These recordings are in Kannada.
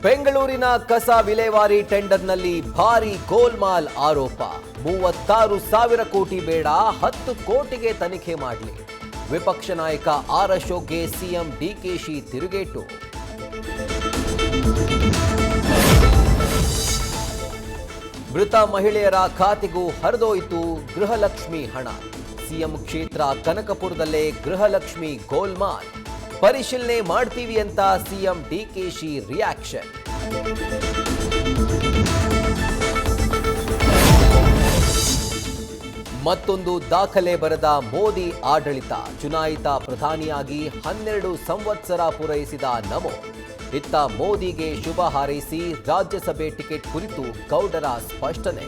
ಬೆಂಗಳೂರಿನ ಕಸ ವಿಲೇವಾರಿ ಟೆಂಡರ್ನಲ್ಲಿ ಭಾರಿ ಗೋಲ್ಮಾಲ್ ಆರೋಪ. 36,000 ಕೋಟಿ ಬೇಡ, 10 ಕೋಟಿಗೆ ತನಿಖೆ ಮಾಡಲಿ. ವಿಪಕ್ಷ ನಾಯಕ ಆರ್ ಅಶೋಕ್ಗೆ ಸಿಎಂ ಡಿಕೆಶಿ ತಿರುಗೇಟು. ಮೃತ ಮಹಿಳೆಯರ ಖಾತೆಗೂ ಹರಿದೋಯಿತು ಗೃಹಲಕ್ಷ್ಮಿ ಹಣ. ಸಿಎಂ ಕ್ಷೇತ್ರ ಕನಕಪುರದಲ್ಲೇ ಗೃಹಲಕ್ಷ್ಮಿ ಗೋಲ್ಮಾಲ್. ಪರಿಶೀಲನೆ ಮಾಡ್ತೀವಿ ಅಂತ ಸಿಎಂ ಡಿಕೆಶಿ ರಿಯಾಕ್ಷನ್. ಮತ್ತೊಂದು ದಾಖಲೆ ಬರೆದ ಮೋದಿ ಆಡಳಿತ. ಚುನಾಯಿತ ಪ್ರಧಾನಿಯಾಗಿ 12 ಸಂವತ್ಸರ ಪೂರೈಸಿದ ನಮೋ. ಇತ್ತ ಮೋದಿಗೆ ಶುಭ ಹಾರೈಸಿ ರಾಜ್ಯಸಭೆ ಟಿಕೆಟ್ ಕುರಿತು ಗೌಡರ ಸ್ಪಷ್ಟನೆ.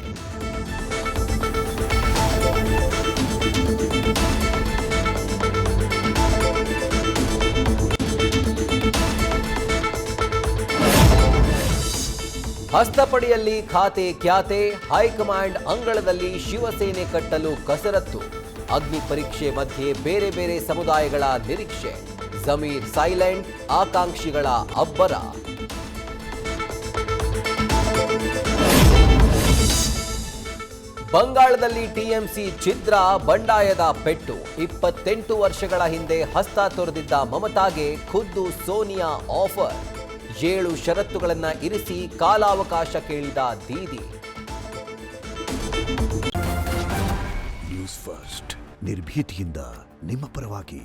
ಹಸ್ತಪಡಿಯಲ್ಲಿ ಖಾತೆ ಖ್ಯಾತೆ. ಹೈಕಮಾಂಡ್ ಅಂಗಳದಲ್ಲಿ ಶಿವಸೇನೆ ಕಟ್ಟಲು ಕಸರತ್ತು. ಅಗ್ನಿ ಪರೀಕ್ಷೆ ಮಧ್ಯೆ ಬೇರೆ ಬೇರೆ ಸಮುದಾಯಗಳ ನಿರೀಕ್ಷೆ. ಜಮೀರ್ ಸೈಲೆಂಟ್, ಆಕಾಂಕ್ಷಿಗಳ ಅಬ್ಬರ. ಬಂಗಾಳದಲ್ಲಿ ಟಿಎಂಸಿ ಛಿದ್ರ, ಬಂಡಾಯದ ಪೆಟ್ಟು. 28 ವರ್ಷಗಳ ಹಿಂದೆ ಹಸ್ತ ತೊರೆದಿದ್ದ ಮಮತಾಗೆ ಖುದ್ದು ಸೋನಿಯಾ ಆಫರ್. 7 ಷರತ್ತುಗಳನ್ನು ಇರಿಸಿ ಕಾಲಾವಕಾಶ ಕೇಳಿದ ದೀದಿ. ನ್ಯೂಸ್ ಫಸ್ಟ್, ನಿರ್ಭೀತಿಯಿಂದ ನಿಮ್ಮ ಪರವಾಗಿ.